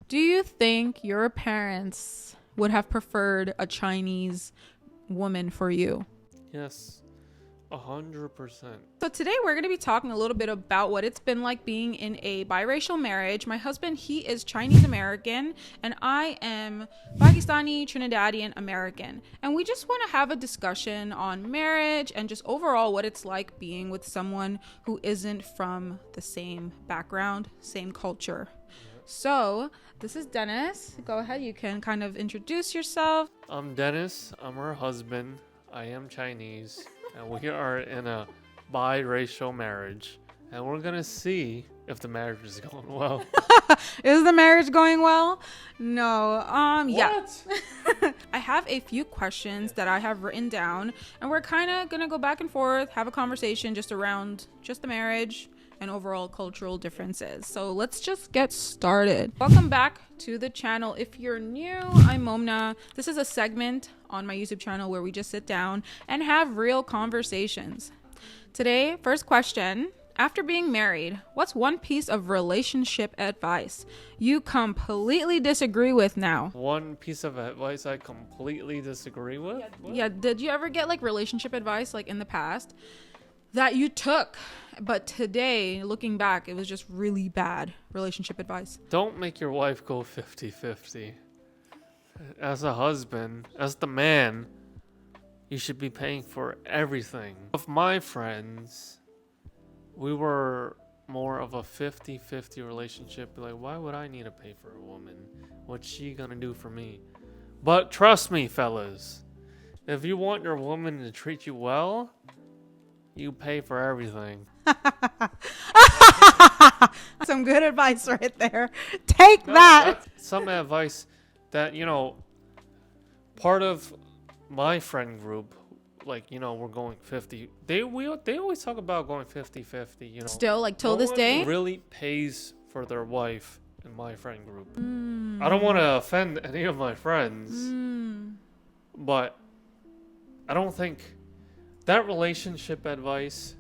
Do you think your parents would have preferred a Chinese woman for you? Yes, 100%. So today we're going to be talking a little bit about what it's been like being in a biracial marriage. My husband, he is Chinese American, and I am Pakistani Trinidadian American. And we just want to have a discussion on marriage and just overall what it's like being with someone who isn't from the same background, same culture. So this is Dennis. Go ahead, you can kind of introduce yourself. I'm Dennis. I'm her husband. I am Chinese. And we are in a biracial marriage. And we're going to see if the marriage is going well. Is the marriage going well? No. Yeah. I have a few questions that I have written down. And we're kind of going to go back and forth, have a conversation just around just the marriage and overall cultural differences. So let's just get started. Welcome back to the channel. If you're new, I'm Momna. This is a segment on my YouTube channel where we just sit down and have real conversations. Today, first question. After being married, what's one piece of relationship advice you completely disagree with now? One piece of advice I completely disagree with? Yeah, did you ever get like relationship advice like in the past that you took, but today, looking back, it was just really bad relationship advice? Don't make your wife go 50-50. As a husband, as the man, you should be paying for everything. With my friends, we were more of a 50-50 relationship. Like, why would I need to pay for a woman? What's she gonna do for me? But trust me, fellas, if you want your woman to treat you well, you pay for everything. Some good advice right there. Take that. That's some advice that, part of my friend group, like, we're going 50. They always talk about going 50-50, Still, like till No this one day? really pays for their wife in my friend group. I don't want to offend any of my friends, but I don't think that relationship advice,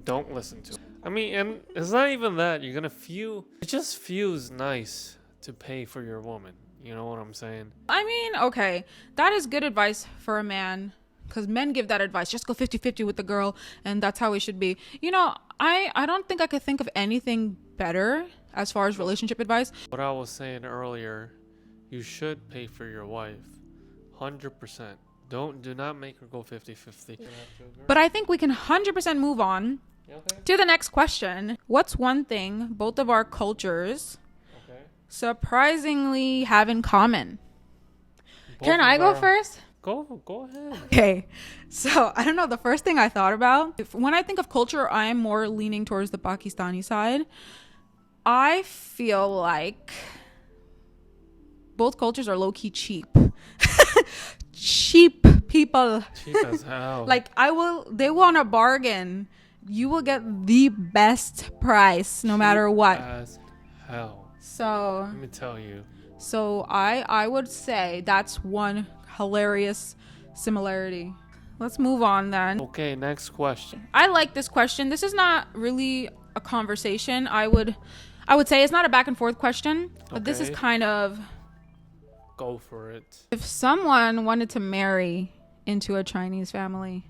don't listen to it. I mean, and it's not even that. You're gonna feel, it just feels nice to pay for your woman. You know what I'm saying? I mean, okay, that is good advice for a man, because men give that advice. Just go 50-50 with the girl, and that's how it should be. I don't think I could think of anything better as far as relationship advice. What I was saying earlier, you should pay for your wife, 100%. Do not make her go 50-50. But I think we can 100% move on to the next question. What's one thing both of our cultures surprisingly have in common? Can I go first? Go ahead. Okay, so I don't know. The first thing I thought about, when I think of culture, I am more leaning towards the Pakistani side. I feel like both cultures are low-key cheap. Cheap people. Cheap as hell. Like they want a bargain. You will get the best price no matter what. As hell. So let me tell you. So I would say that's one hilarious similarity. Let's move on then. Okay, next question. I like this question. This is not really a conversation. I would say it's not a back and forth question, but this is kind of, go for it. if someone wanted to marry into a Chinese family,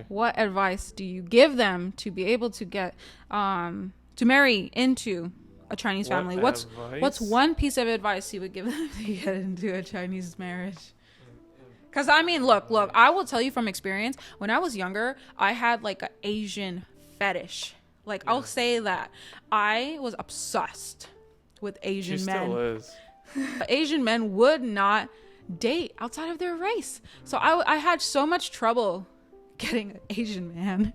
what advice do you give them to be able to get to marry into a Chinese family? What's one piece of advice you would give them to get into a Chinese marriage? Because I mean, look, I will tell you from experience, when I was younger, I had like an Asian fetish. Like, I'll say that I was obsessed with Asian men. Still is. Asian men would not date outside of their race. So I had so much trouble getting an Asian man.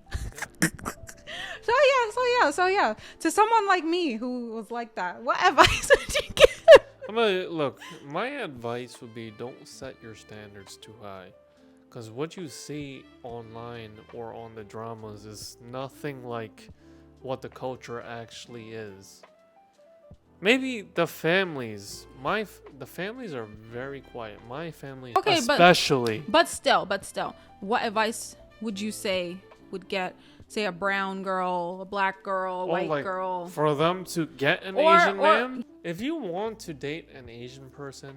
So yeah. To someone like me who was like that, what advice would you give? Look, my advice would be don't set your standards too high. Because what you see online or on the dramas is nothing like what the culture actually is. Maybe the families, the families are very quiet. My family, especially. But still, what advice would you say would get say a brown girl, a black girl, a white like, girl. For them to get an Or- Asian or- man, if you want to date an Asian person,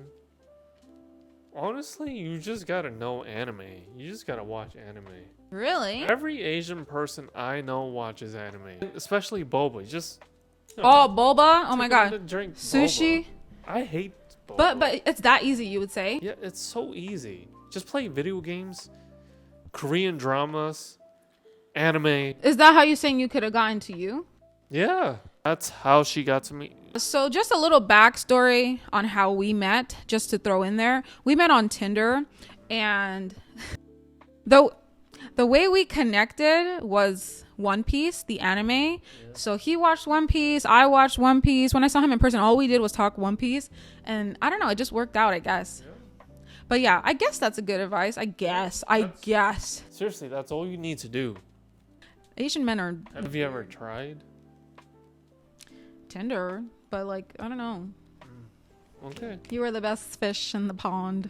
honestly, you just gotta know anime. You just gotta watch anime. Really? Every Asian person I know watches anime, especially boba. Just Oh, boba? Oh my take god. them to drink Sushi? boba. I hate boba. But it's that easy, you would say? Yeah, it's so easy. Just play video games, Korean dramas, anime. Is that how you're saying you could have gotten to you? Yeah, that's how she got to me. So just a little backstory on how we met, just to throw in there. We met on Tinder, and the way we connected was One Piece, the anime. Yeah. So he watched One Piece, I watched One Piece. When I saw him in person, all we did was talk One Piece, and I don't know, it just worked out, I guess. Yeah. But yeah, I guess that's a good advice. I guess. Seriously, that's all you need to do. Asian men are... Have you ever tried? Tinder, but like, I don't know. Okay. You were the best fish in the pond.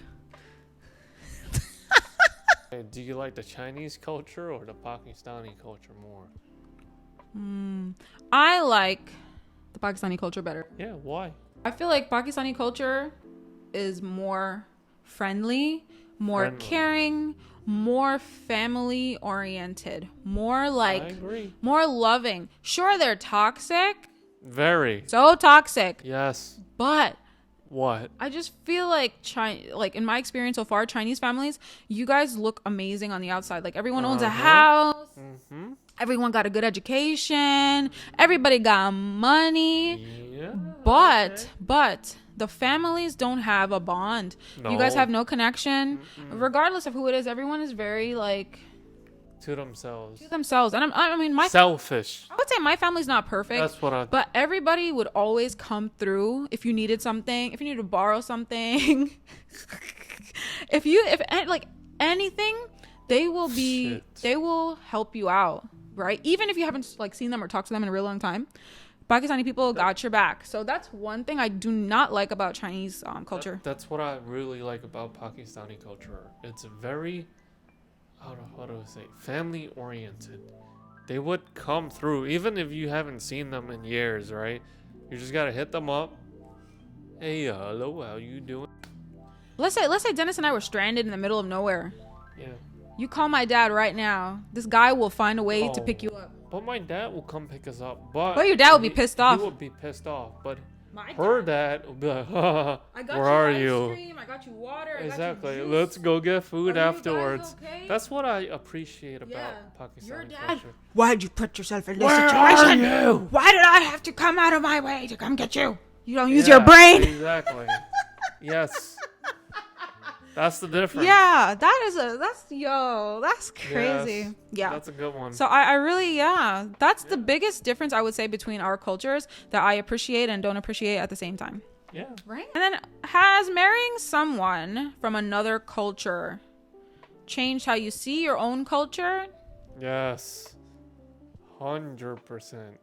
Do you like the Chinese culture or the Pakistani culture more? I like the Pakistani culture better. Yeah, why? I feel like Pakistani culture is more friendly, more caring, more family oriented, more like, I agree. more loving. Sure, they're toxic. Very. So toxic. Yes. But what? I just feel like like in my experience so far, Chinese families, you guys look amazing on the outside. Like everyone owns a house. Mm-hmm. Everyone got a good education. Everybody got money. Yeah. But the families don't have a bond. No. You guys have no connection. Regardless of who it is, everyone is very like to themselves. And I mean, selfish. I would say my family's not perfect. That's what but everybody would always come through if you needed something, if you needed to borrow something. if like anything, they will help you out, right? Even if you haven't like seen them or talked to them in a real long time. Pakistani people got your back. So that's one thing I do not like about Chinese culture. That's what I really like about Pakistani culture. It's very, how do I say, family oriented. They would come through even if you haven't seen them in years, right? You just gotta hit them up. Hey, hello, how you doing? Let's say Dennis and I were stranded in the middle of nowhere. Yeah. You call my dad right now. This guy will find a way to pick you up. But my dad will come pick us up. But your dad will be pissed off. He would be pissed off. But her dad will be like, where are you? Cream, I got you water. Exactly. I got you juice. Let's go get food afterwards. Okay? That's what I appreciate about Pakistani your dad, culture. Why'd you put yourself in this situation? Are you? Why did I have to come out of my way to come get you? You don't use your brain. Exactly. Yes. That's the difference. Yeah, that's crazy. Yes, yeah. That's a good one. So I really, that's the biggest difference I would say between our cultures that I appreciate and don't appreciate at the same time. Yeah. Right? And then has marrying someone from another culture changed how you see your own culture? Yes. 100%.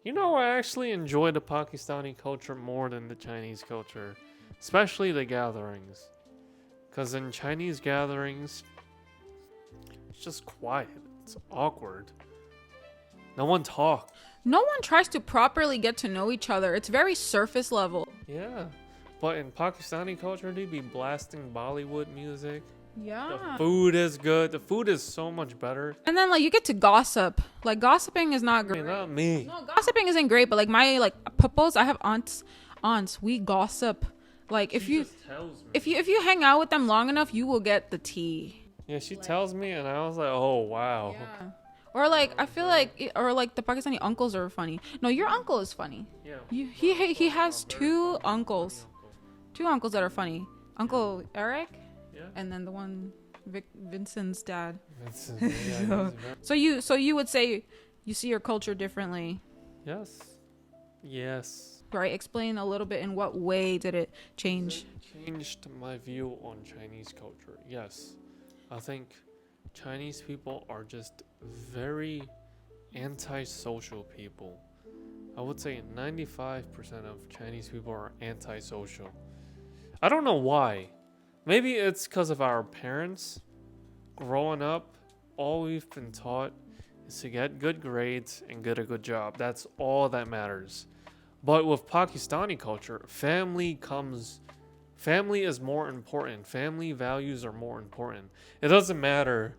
You know, I actually enjoy the Pakistani culture more than the Chinese culture, especially the gatherings. Because in Chinese gatherings, it's just quiet. It's awkward. No one talks. No one tries to properly get to know each other. It's very surface level. Yeah. But in Pakistani culture, they be blasting Bollywood music. Yeah. The food is good. The food is so much better. And then, like, you get to gossip. Like, gossiping is not great. I mean, not me. No, gossiping isn't great. But, like, my, like, papos, I have aunts. We gossip. Like, if you hang out with them long enough, you will get the tea. Yeah, she tells me, and I was like, oh, wow. Yeah. Or, like, I feel like, the Pakistani uncles are funny. No, your uncle is funny. Yeah. He has two uncles. Two uncles that are funny. Uncle Eric. Yeah. And then the one, Vincent's dad. Vincent, yeah. So you would say you see your culture differently. Yes. Right, explain a little bit in what way did it change? It changed my view on Chinese culture. Yes. I think Chinese people are just very antisocial people. I would say 95% of Chinese people are antisocial. I don't know why. Maybe it's because of our parents. Growing up, all we've been taught is to get good grades and get a good job. That's all that matters. But with Pakistani culture, family is more important. Family values are more important. It doesn't matter.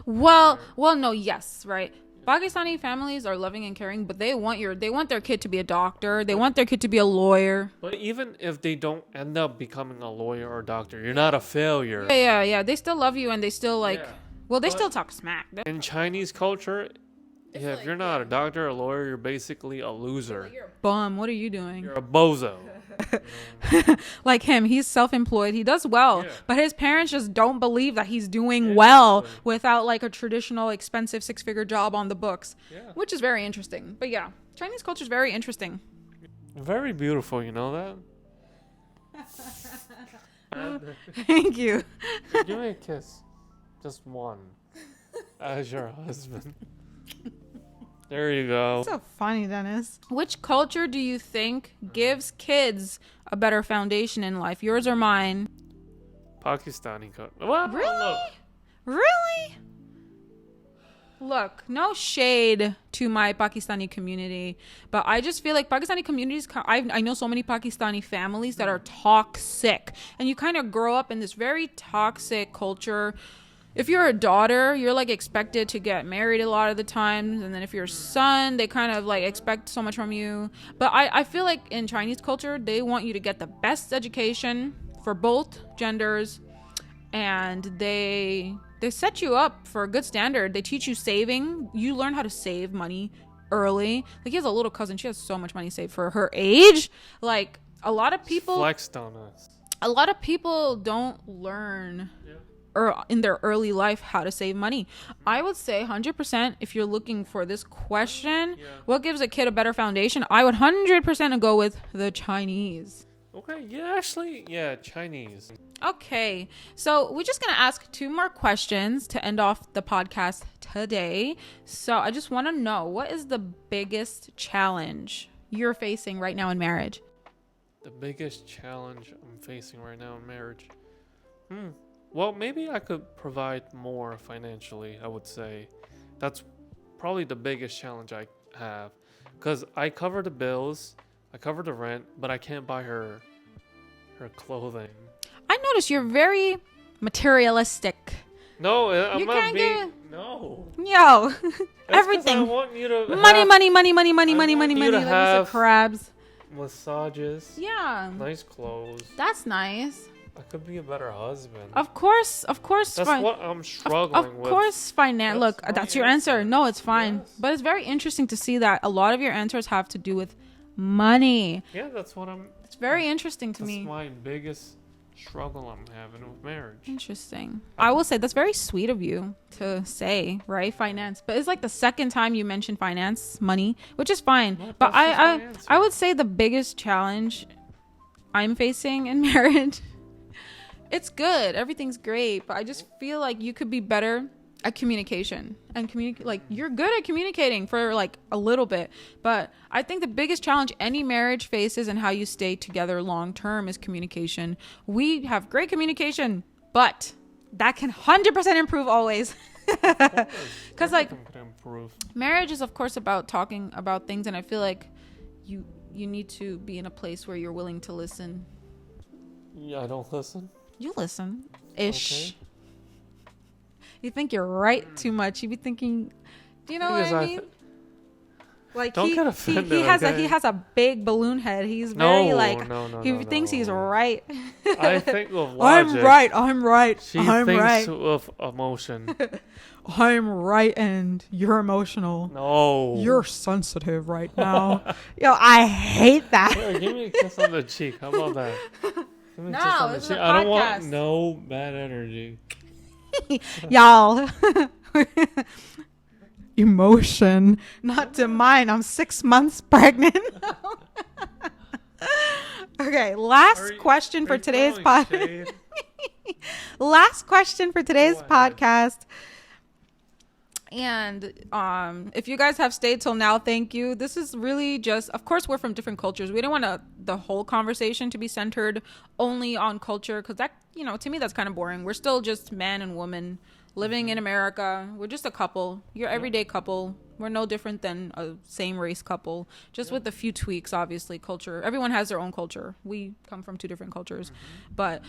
Well, no, yes, right. Pakistani families are loving and caring, but they want their kid to be a doctor. They want their kid to be a lawyer. But even if they don't end up becoming a lawyer or a doctor, you're not a failure. Yeah. They still love you and they still they still talk smack. In Chinese culture, if you're not a doctor or a lawyer, you're basically a loser. You're a bum. What are you doing? You're a bozo. Like him, he's self-employed, he does well, but his parents just don't believe that he's doing without like a traditional expensive 6-figure job on the books, which is very interesting. But yeah, Chinese culture is very interesting. Very beautiful, you know that? Thank you. Give me a kiss, just one, as your husband. There you go. So funny, Dennis. Which culture do you think gives kids a better foundation in life? Yours or mine? Pakistani culture. Well, really? Really? Look, no shade to my Pakistani community, but I just feel like Pakistani communities, I know so many Pakistani families that are toxic, and you kind of grow up in this very toxic culture. If you're a daughter, you're like expected to get married a lot of the times. And then if you're a son, they kind of like expect so much from you. But I feel like in Chinese culture, they want you to get the best education for both genders. And they set you up for a good standard. They teach you saving. You learn how to save money early. Like he has a little cousin. She has so much money saved for her age. Like a lot of people flexed on us. A lot of people don't learn or in their early life how to save money. I would say 100% if you're looking for this question, what gives a kid a better foundation, I would 100% go with the Chinese. Okay, actually, Chinese. Okay, so we're just gonna ask 2 more questions to end off the podcast today. So I just want to know, what is the biggest challenge you're facing right now in marriage? The biggest challenge I'm facing right now in marriage? Well, maybe I could provide more financially, I would say. That's probably the biggest challenge I have. Because I cover the bills, I cover the rent, but I can't buy her clothing. I notice you're very materialistic. No, I'm you not being... get... No. Yo, everything. I want you to money. Like Like crabs. Massages. Yeah. Nice clothes. That's nice. I could be a better husband. Of course. That's what I'm struggling with. Of course, finance. Look, that's your answer. No, it's fine. Yes. But it's very interesting to see that a lot of your answers have to do with money. Yeah, that's what I'm... It's very interesting to me. That's my biggest struggle I'm having with marriage. Interesting. I will say that's very sweet of you to say, right? Finance. But it's like the second time you mentioned finance, money, which is fine. No, but I would say the biggest challenge I'm facing in marriage... It's good. Everything's great. But I just feel like you could be better at communication. And like you're good at communicating for like a little bit. But I think the biggest challenge any marriage faces and how you stay together long term is communication. We have great communication, but that can 100% improve always. Because like marriage is of course about talking about things. And I feel like you need to be in a place where you're willing to listen. Yeah, I don't listen. You listen ish. Okay. You think you're right too much. You be thinking, do you know what I mean? Like don't get offended. He has a big balloon head. He's very he thinks he's right. I think with logic. I'm right. She thinks with emotion. I'm right and you're emotional. No. You're sensitive right now. Yo, I hate that. Here, give me a kiss on the cheek. How about that? No, this is a podcast. I don't want no bad energy. Y'all. Emotion. Not to mine. I'm 6 months pregnant. Okay, last question for today's podcast. Last question for today's podcast. And if you guys have stayed till now, thank you. This is really just, of course, we're from different cultures. We don't want the whole conversation to be centered only on culture because that, to me, that's kind of boring. We're still just man and woman living in America. We're just a couple. Your everyday couple. We're no different than a same race couple, just with a few tweaks, obviously. Culture. Everyone has their own culture. We come from two different cultures. But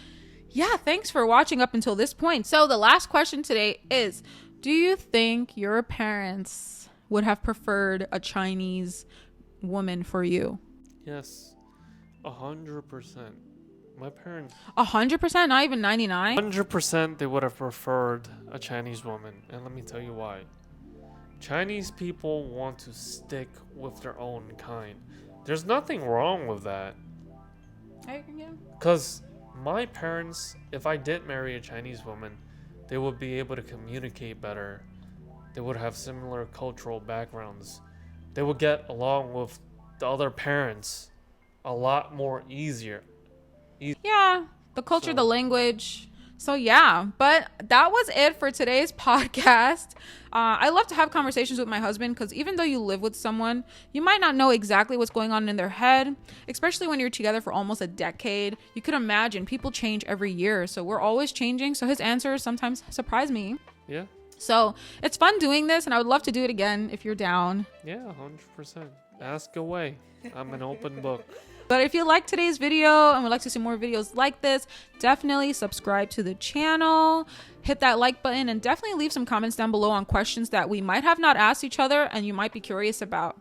yeah, thanks for watching up until this point. So the last question today is, do you think your parents would have preferred a Chinese woman for you? Yes, 100%. My parents 100%, not even 99. 100% they would have preferred a Chinese woman, and let me tell you why. Chinese people want to stick with their own kind. There's nothing wrong with that. Because my parents, if I did marry a Chinese woman, they would be able to communicate better. They would have similar cultural backgrounds. They would get along with the other parents a lot more easier. Yeah, the culture, the language. So yeah, but that was it for today's podcast. I love to have conversations with my husband because even though you live with someone, you might not know exactly what's going on in their head, especially when you're together for almost a decade. You could imagine people change every year, so we're always changing. So his answers sometimes surprise me. Yeah. So it's fun doing this, and I would love to do it again if you're down. Yeah, 100%. Ask away. I'm an open book. But if you like today's video and would like to see more videos like this, definitely subscribe to the channel, hit that like button, and definitely leave some comments down below on questions that we might have not asked each other and you might be curious about.